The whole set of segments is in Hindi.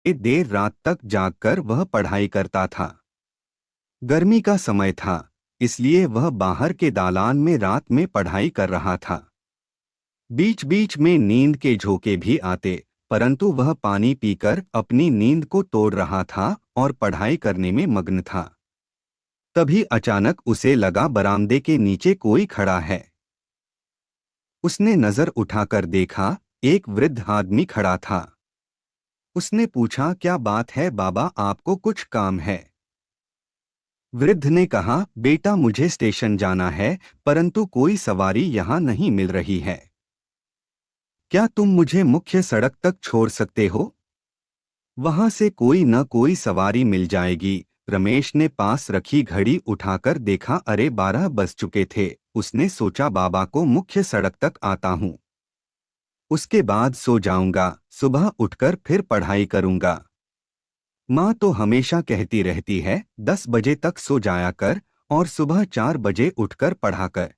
देर रात तक जागकर वह पढ़ाई करता था। गर्मी का समय था, इसलिए वह बाहर के दालान में रात में पढ़ाई कर रहा था। बीच बीच में नींद के झोंके भी आते, परंतु वह पानी पीकर अपनी नींद को तोड़ रहा था और पढ़ाई करने में मग्न था। तभी अचानक उसे लगा बरामदे के नीचे कोई खड़ा है। उसने नजर उठाकर देखा, एक वृद्ध आदमी खड़ा था। उसने पूछा, क्या बात है बाबा, आपको कुछ काम है? वृद्ध ने कहा, बेटा मुझे स्टेशन जाना है, परंतु कोई सवारी यहाँ नहीं मिल रही है। क्या तुम मुझे मुख्य सड़क तक छोड़ सकते हो? वहां से कोई न कोई सवारी मिल जाएगी। रमेश ने पास रखी घड़ी उठाकर देखा, अरे 12 बज चुके थे। उसने सोचा, बाबा को मुख्य सड़क तक आता हूँ, उसके बाद सो जाऊंगा, सुबह उठकर फिर पढ़ाई करूंगा। माँ तो हमेशा कहती रहती है 10 बजे तक सो जाया कर और सुबह 4 बजे उठकर पढ़ा कर।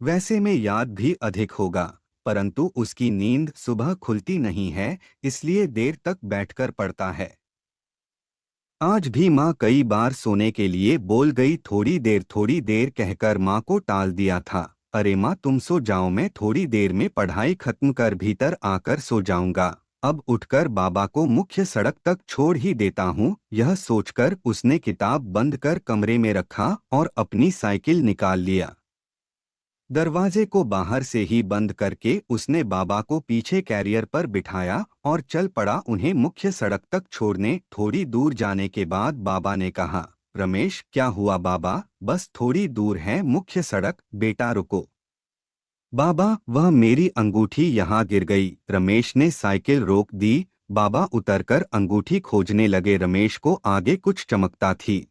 वैसे में याद भी अधिक होगा, परंतु उसकी नींद सुबह खुलती नहीं है, इसलिए देर तक बैठकर पढ़ता है। आज भी माँ कई बार सोने के लिए बोल गई, थोड़ी देर कहकर माँ को टाल दिया था। अरे माँ तुम सो जाओ, मैं थोड़ी देर में पढ़ाई खत्म कर भीतर आकर सो जाऊंगा। अब उठकर बाबा को मुख्य सड़क तक छोड़ ही देता हूँ। यह सोचकर उसने किताब बंद कर कमरे में रखा और अपनी साइकिल निकाल लिया। दरवाजे को बाहर से ही बंद करके उसने बाबा को पीछे कैरियर पर बिठाया और चल पड़ा उन्हें मुख्य सड़क तक छोड़ने। थोड़ी दूर जाने के बाद बाबा ने कहा, रमेश क्या हुआ बाबा, बस थोड़ी दूर है मुख्य सड़क, बेटा रुको। बाबा वह मेरी अंगूठी यहाँ गिर गई। रमेश ने साइकिल रोक दी। बाबा उतरकर अंगूठी खोजने लगे। रमेश को आगे कुछ चमकता थी।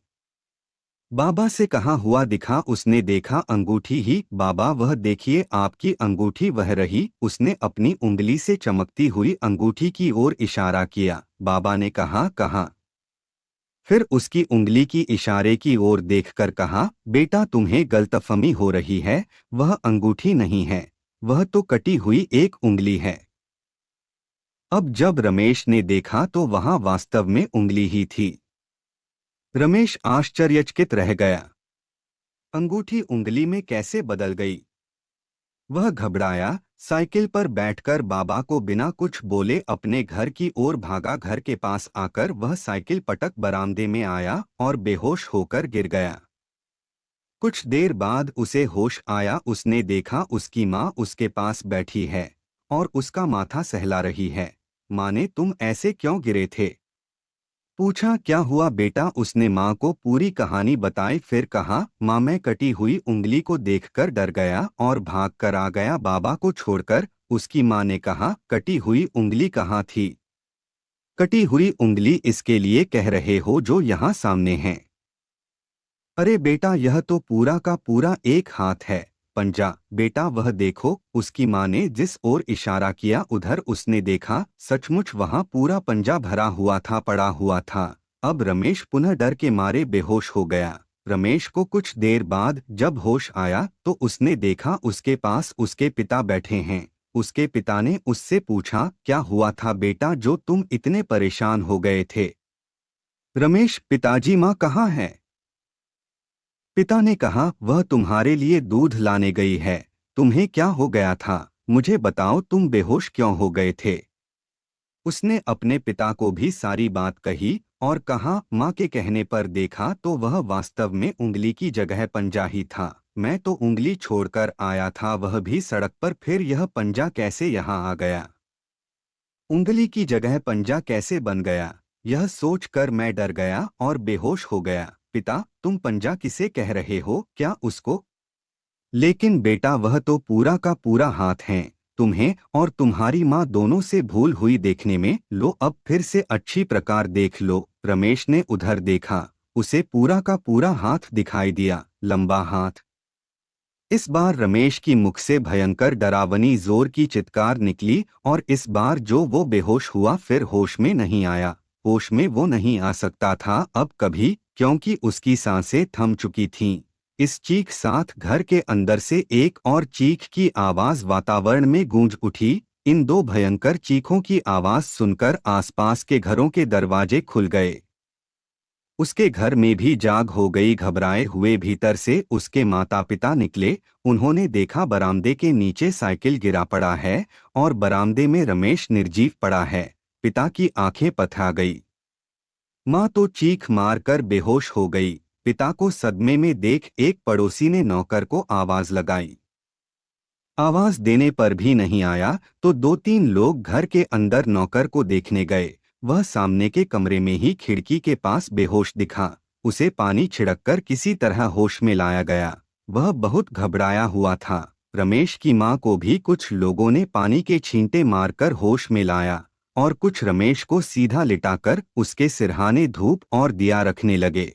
बाबा से कहा, हुआ दिखा। उसने देखा अंगूठी ही। बाबा वह देखिए आपकी अंगूठी वह रही। उसने अपनी उंगली से चमकती हुई अंगूठी की ओर इशारा किया। बाबा ने कहा, कहाँ? फिर उसकी उंगली की इशारे की ओर देखकर कहा, बेटा तुम्हें गलतफहमी हो रही है, वह अंगूठी नहीं है, वह तो कटी हुई एक उंगली है। अब जब रमेश ने देखा तो वहां वास्तव में उंगली ही थी। रमेश आश्चर्यचकित रह गया। अंगूठी उंगली में कैसे बदल गई? वह घबराया। साइकिल पर बैठकर बाबा को बिना कुछ बोले अपने घर की ओर भागा। घर के पास आकर वह साइकिल पटक बरामदे में आया और बेहोश होकर गिर गया। कुछ देर बाद उसे होश आया। उसने देखा उसकी माँ उसके पास बैठी है और उसका माथा सहला रही है। माँ ने, तुम ऐसे क्यों गिरे थे? पूछा, क्या हुआ बेटा? उसने माँ को पूरी कहानी बताई। फिर कहा, माँ मैं कटी हुई उंगली को देखकर डर गया और भाग कर आ गया बाबा को छोड़कर। उसकी माँ ने कहा, कटी हुई उंगली कहाँ थी? कटी हुई उंगली इसके लिए कह रहे हो जो यहाँ सामने है। अरे बेटा यह तो पूरा का पूरा एक हाथ है, पंजा। बेटा वह देखो। उसकी माँ ने जिस ओर इशारा किया उधर उसने देखा, सचमुच वहां पूरा पंजा भरा हुआ था, पड़ा हुआ था। अब रमेश पुनः डर के मारे बेहोश हो गया। रमेश को कुछ देर बाद जब होश आया तो उसने देखा उसके पास उसके पिता बैठे हैं। उसके पिता ने उससे पूछा, क्या हुआ था बेटा जो तुम इतने परेशान हो गए थे? रमेश, पिताजी माँ कहाँ है? पिता ने कहा, वह तुम्हारे लिए दूध लाने गई है। तुम्हें क्या हो गया था, मुझे बताओ, तुम बेहोश क्यों हो गए थे? उसने अपने पिता को भी सारी बात कही और कहा, माँ के कहने पर देखा तो वह वास्तव में उंगली की जगह पंजा ही था। मैं तो उंगली छोड़कर आया था, वह भी सड़क पर, फिर यह पंजा कैसे यहाँ आ गया? उंगली की जगह पंजा कैसे बन गया? यह सोचकर मैं डर गया और बेहोश हो गया। पिता, तुम पंजा किसे कह रहे हो, क्या उसको? लेकिन बेटा वह तो पूरा का पूरा हाथ है, तुम्हें और तुम्हारी माँ दोनों से भूल हुई देखने में। लो अब फिर से अच्छी प्रकार देख लो। रमेश ने उधर देखा, उसे पूरा का पूरा हाथ दिखाई दिया, लंबा हाथ। इस बार रमेश की मुख से भयंकर डरावनी जोर की चित्कार निकली और इस बार जो वो बेहोश हुआ, फिर होश में नहीं आया। होश में वो नहीं आ सकता था अब कभी, क्योंकि उसकी सांसें थम चुकी थीं। इस चीख साथ घर के अंदर से एक और चीख की आवाज वातावरण में गूंज उठी। इन दो भयंकर चीखों की आवाज सुनकर आसपास के घरों के दरवाजे खुल गए। उसके घर में भी जाग हो गई। घबराए हुए भीतर से उसके माता पिता निकले। उन्होंने देखा बरामदे के नीचे साइकिल गिरा पड़ा है और बरामदे में रमेश निर्जीव पड़ा है। पिता की आंखें पथरा गई। माँ तो चीख मारकर बेहोश हो गई। पिता को सदमे में देख एक पड़ोसी ने नौकर को आवाज लगाई। आवाज देने पर भी नहीं आया तो दो तीन लोग घर के अंदर नौकर को देखने गए। वह सामने के कमरे में ही खिड़की के पास बेहोश दिखा। उसे पानी छिड़ककर किसी तरह होश में लाया गया। वह बहुत घबराया हुआ था। रमेश की मां को भी कुछ लोगों ने पानी के छींटे मारकर होश में लाया और कुछ रमेश को सीधा लिटाकर उसके सिरहाने धूप और दिया रखने लगे।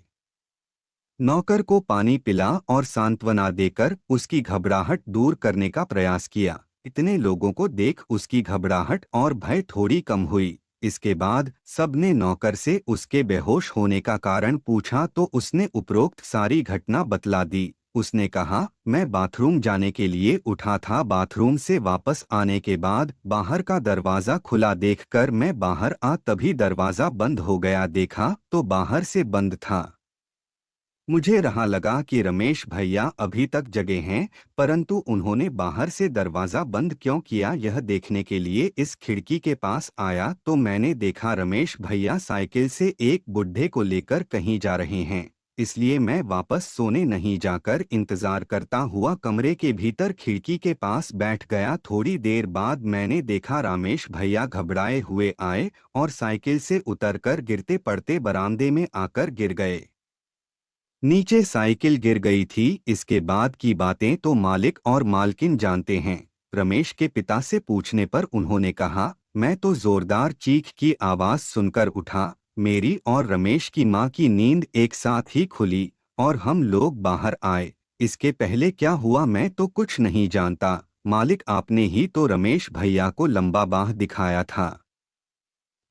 नौकर को पानी पिला और सांत्वना देकर उसकी घबराहट दूर करने का प्रयास किया। इतने लोगों को देख उसकी घबराहट और भय थोड़ी कम हुई। इसके बाद सबने नौकर से उसके बेहोश होने का कारण पूछा तो उसने उपरोक्त सारी घटना बतला दी। उसने कहा, मैं बाथरूम जाने के लिए उठा था। बाथरूम से वापस आने के बाद बाहर का दरवाज़ा खुला देखकर मैं बाहर आ तभी दरवाज़ा बंद हो गया। देखा तो बाहर से बंद था। मुझे रहा लगा कि रमेश भैया अभी तक जगे हैं, परंतु उन्होंने बाहर से दरवाज़ा बंद क्यों किया यह देखने के लिए इस खिड़की के पास आया तो मैंने देखा रमेश भैया साइकिल से एक बुढ़े को लेकर कहीं जा रहे हैं। इसलिए मैं वापस सोने नहीं जाकर इंतजार करता हुआ कमरे के भीतर खिड़की के पास बैठ गया। थोड़ी देर बाद मैंने देखा रमेश भैया घबराए हुए आए और साइकिल से उतरकर गिरते पड़ते बरामदे में आकर गिर गए। नीचे साइकिल गिर गई थी। इसके बाद की बातें तो मालिक और मालकिन जानते हैं। रमेश के पिता से पूछने पर उन्होंने कहा, मैं तो जोरदार चीख की आवाज सुनकर उठा। मेरी और रमेश की मां की नींद एक साथ ही खुली और हम लोग बाहर आए। इसके पहले क्या हुआ मैं तो कुछ नहीं जानता। मालिक आपने ही तो रमेश भैया को लंबा बाह दिखाया था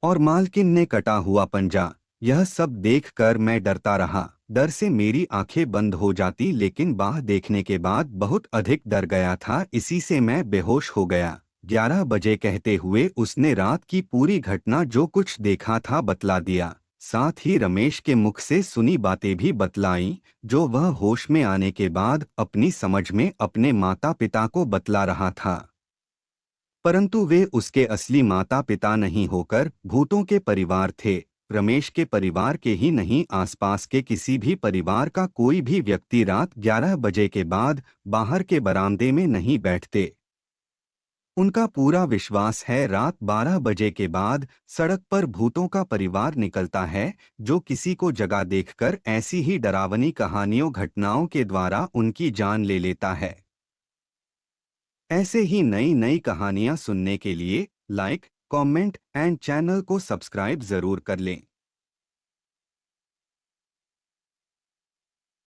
और मालकिन ने कटा हुआ पंजा। यह सब देखकर मैं डरता रहा। डर से मेरी आंखें बंद हो जाती, लेकिन बाह देखने के बाद बहुत अधिक डर गया था। इसी से मैं बेहोश हो गया। 11 बजे कहते हुए उसने रात की पूरी घटना जो कुछ देखा था बतला दिया। साथ ही रमेश के मुख से सुनी बातें भी बतलाईं, जो वह होश में आने के बाद अपनी समझ में अपने माता पिता को बतला रहा था। परंतु वे उसके असली माता पिता नहीं होकर भूतों के परिवार थे। रमेश के परिवार के ही नहीं, आसपास के किसी भी परिवार का कोई भी व्यक्ति रात 11 बजे के बाद बाहर के बरामदे में नहीं बैठते। उनका पूरा विश्वास है रात 12 बजे के बाद सड़क पर भूतों का परिवार निकलता है, जो किसी को जगा देखकर ऐसी ही डरावनी कहानियों घटनाओं के द्वारा उनकी जान ले लेता है। ऐसे ही नई नई कहानियां सुनने के लिए लाइक, कमेंट एंड चैनल को सब्सक्राइब जरूर कर लें।